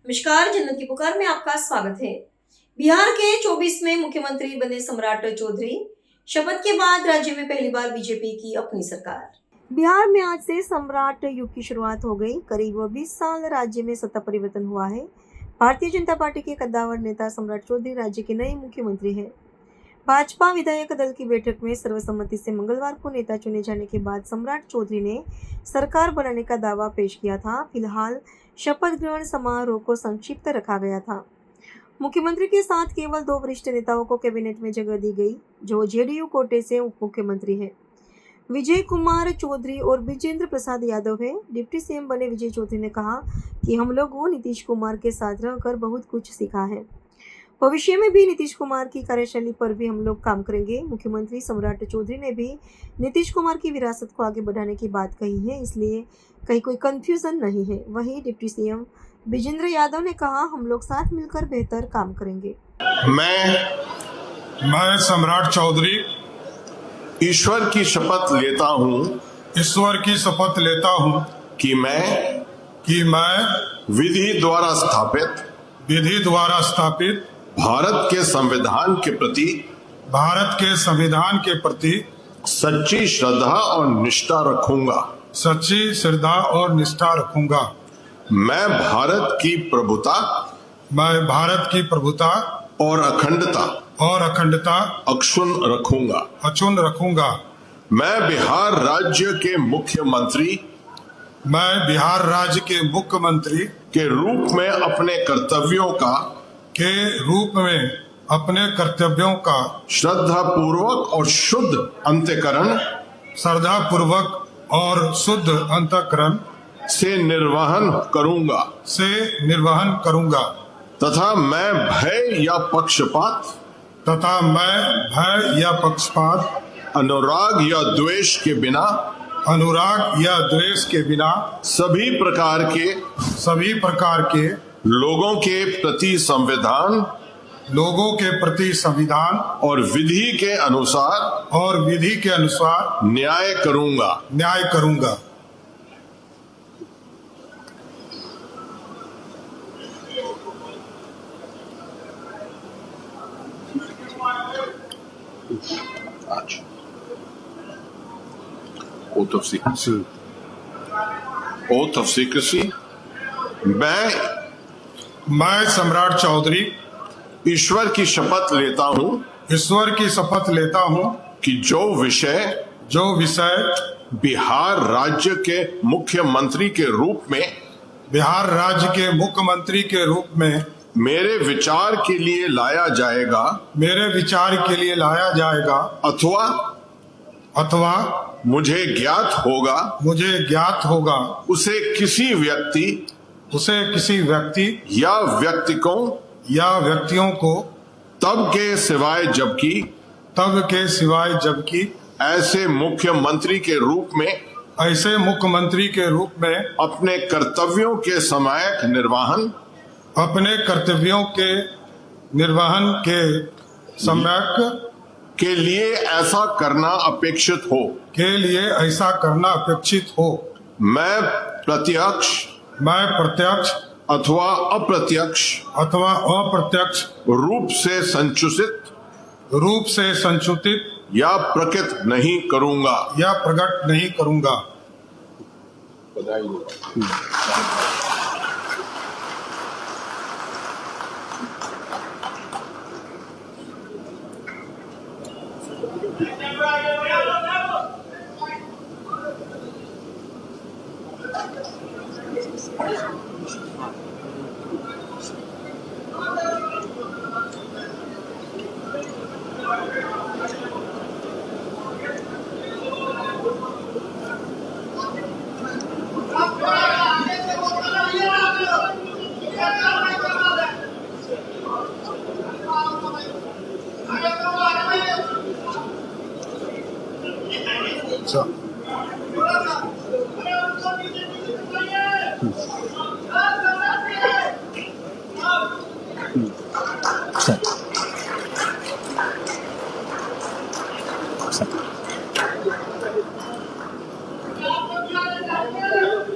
नमस्कार, जन्नत की पुकार में आपका स्वागत है। बिहार के 24वें मुख्यमंत्री बने सम्राट चौधरी। शपथ के बाद राज्य में पहली बार बीजेपी की अपनी सरकार। बिहार में आज से सम्राट युग की शुरुआत हो गई। करीब 20 साल राज्य में सत्ता परिवर्तन हुआ है। भारतीय जनता पार्टी के कद्दावर नेता सम्राट चौधरी राज्य के नए मुख्यमंत्री हैं। भाजपा विधायक दल की बैठक में सर्वसम्मति से मंगलवार को नेता चुने जाने के बाद सम्राट चौधरी ने सरकार बनाने का दावा पेश किया था। फिलहाल शपथ ग्रहण समारोह को संक्षिप्त रखा गया था। मुख्यमंत्री के साथ केवल 2 वरिष्ठ नेताओं को कैबिनेट में जगह दी गई, जो जेडीयू कोटे से उप मुख्यमंत्री हैं। विजय कुमार चौधरी और विजेंद्र प्रसाद यादव है। डिप्टी सीएम बने विजय चौधरी ने कहा कि हम लोगों नीतीश कुमार के साथ रहकर बहुत कुछ सीखा है। भविष्य में भी नीतीश कुमार की कार्यशैली पर भी हम लोग काम करेंगे। मुख्यमंत्री सम्राट चौधरी ने भी नीतीश कुमार की विरासत को आगे बढ़ाने की बात कही है, इसलिए कहीं कोई कंफ्यूजन नहीं है। वहीं डिप्टी सीएम विजेंद्र यादव ने कहा, हम लोग साथ मिलकर बेहतर काम करेंगे। मैं सम्राट चौधरी ईश्वर की शपथ लेता हूँ कि मैं विधि द्वारा स्थापित भारत के संविधान के प्रति सच्ची श्रद्धा और निष्ठा रखूंगा। मैं भारत की प्रभुता और अखंडता अक्षुण्ण रखूंगा। मैं बिहार राज्य के मुख्यमंत्री के रूप में अपने कर्तव्यों का श्रद्धापूर्वक और शुद्ध अंतःकरण से निर्वहन करूंगा तथा मैं भय या पक्षपात अनुराग या द्वेष के बिना सभी प्रकार के लोगों के प्रति संविधान और विधि के अनुसार न्याय करूंगा। Oath of secrecy। मैं सम्राट चौधरी ईश्वर की शपथ लेता हूँ कि जो विषय बिहार राज्य के मुख्यमंत्री के रूप में मेरे विचार के लिए लाया जाएगा अथवा मुझे ज्ञात होगा उसे किसी व्यक्ति या व्यक्तियों को तब के सिवाय जबकि ऐसे मुख्यमंत्री के रूप में अपने कर्तव्यों के समयक निर्वहन के लिए ऐसा करना अपेक्षित हो। मैं प्रत्यक्ष अथवा अप्रत्यक्ष रूप से संचित या प्रकट नहीं करूंगा।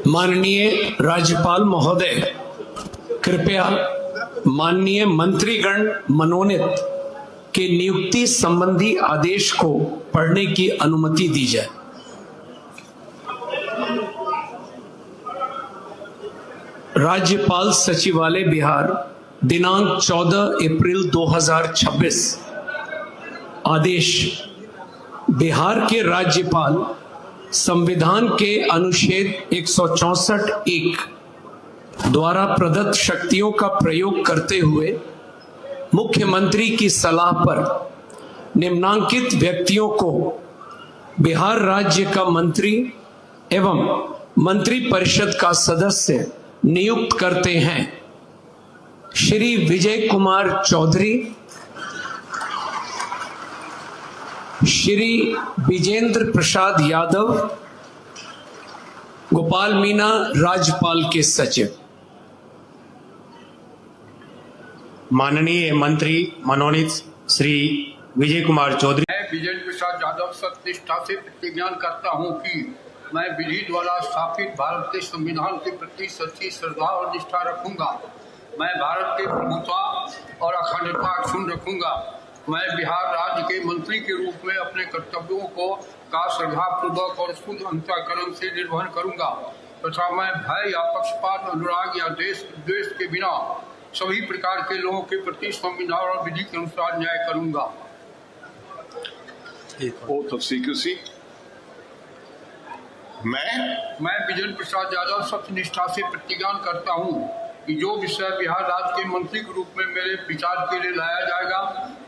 माननीय राज्यपाल महोदय, कृपया माननीय मंत्रीगण मनोनीत के नियुक्ति संबंधी आदेश को पढ़ने की अनुमति दी जाए। राज्यपाल सचिवालय बिहार दिनांक 14 अप्रैल 2026। आदेश। बिहार के राज्यपाल संविधान के अनुच्छेद 164(1) द्वारा प्रदत्त शक्तियों का प्रयोग करते हुए मुख्यमंत्री की सलाह पर निम्नांकित व्यक्तियों को बिहार राज्य का मंत्री एवं मंत्रिपरिषद का सदस्य नियुक्त करते हैं। श्री विजय कुमार चौधरी, श्री विजेंद्र प्रसाद यादव, गोपाल मीना राज्यपाल के सचिव। माननीय मंत्री मनोनीत श्री विजय कुमार चौधरी। मैं विजेंद्र प्रसाद यादव सत्यनिष्ठा से प्रतिज्ञा करता हूं कि मैं विधि द्वारा स्थापित भारत के संविधान के प्रति सच्ची श्रद्धा और निष्ठा रखूंगा। मैं भारत के प्रभुता और अखंडता अक्षुण्ण रखूंगा। मैं बिहार राज्य के मंत्री के रूप में अपने कर्तव्यों का श्रद्धापूर्वक और शुद्ध अंतःकरण से निर्वहन करूंगा तथा मैं भय या पक्षपात, अनुराग या द्वेष के बिना सभी प्रकार के लोगों के प्रति संविधान और विधि के अनुसार न्याय करूंगा। Oath of secrecy. मैं विजेंद्र प्रसाद यादव सत्यनिष्ठा से प्रतिज्ञा करता हूं कि जो विषय बिहार राज्य के मंत्री के रूप में मेरे विचार के लिए लाया जाएगा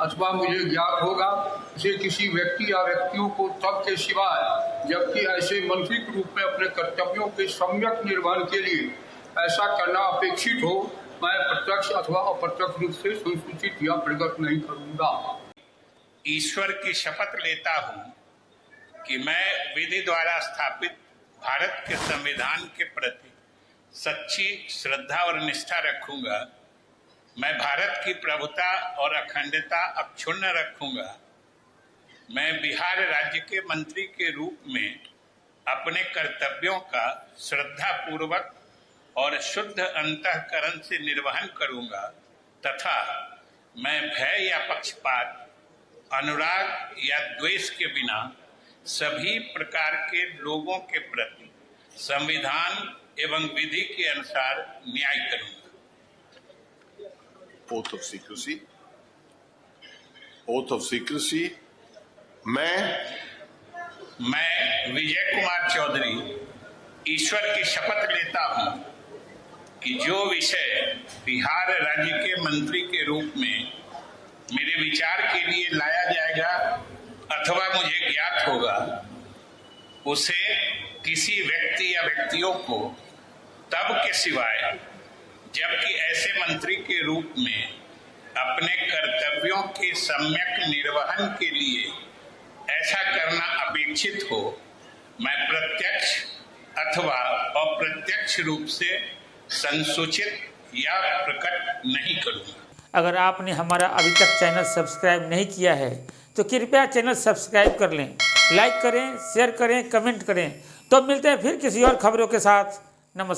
अथवा मुझे ज्ञात होगा, उसे किसी व्यक्ति या व्यक्तियों को तब के सिवाय जबकि ऐसे मंत्री के रूप में अपने कर्तव्यों के सम्यक निर्वहन के लिए ऐसा करना अपेक्षित हो, मैं प्रत्यक्ष अथवा अप्रत्यक्ष रूप से संसूचित या प्रकट नहीं करूंगा। ईश्वर की शपथ लेता हूं कि मैं विधि द्वारा स्थापित भारत के संविधान के प्रति सच्ची श्रद्धा और निष्ठा रखूंगा। मैं भारत की प्रभुता और अखंडता अक्षुण्ण रखूंगा। मैं बिहार राज्य के मंत्री के रूप में अपने कर्तव्यों का श्रद्धापूर्वक और शुद्ध अंतःकरण से निर्वहन करूंगा तथा मैं भय या पक्षपात, अनुराग या द्वेष के बिना सभी प्रकार के लोगों के प्रति संविधान एवं विधि के अनुसार न्याय करूंगा। Oath of secrecy. Oath of secrecy. मैं विजय कुमार चौधरी ईश्वर की शपथ लेता हूं कि जो विषय बिहार राज्य के मंत्री के रूप में मेरे विचार के लिए लाया जाएगा अथवा मुझे ज्ञात होगा, उसे किसी व्यक्ति या व्यक्तियों को तब के सिवाय जबकि ऐसे मंत्री के रूप में अपने कर्तव्यों के सम्यक निर्वहन के लिए ऐसा करना अपेक्षित हो, मैं प्रत्यक्ष अथवा अप्रत्यक्ष रूप से संसूचित या प्रकट नहीं करूंगा। अगर आपने हमारा अभी तक चैनल सब्सक्राइब नहीं किया है तो कृपया चैनल सब्सक्राइब कर लें, लाइक करें, शेयर करें, कमेंट करें। तो मिलते हैं फिर किसी और खबरों के साथ। नमस्कार।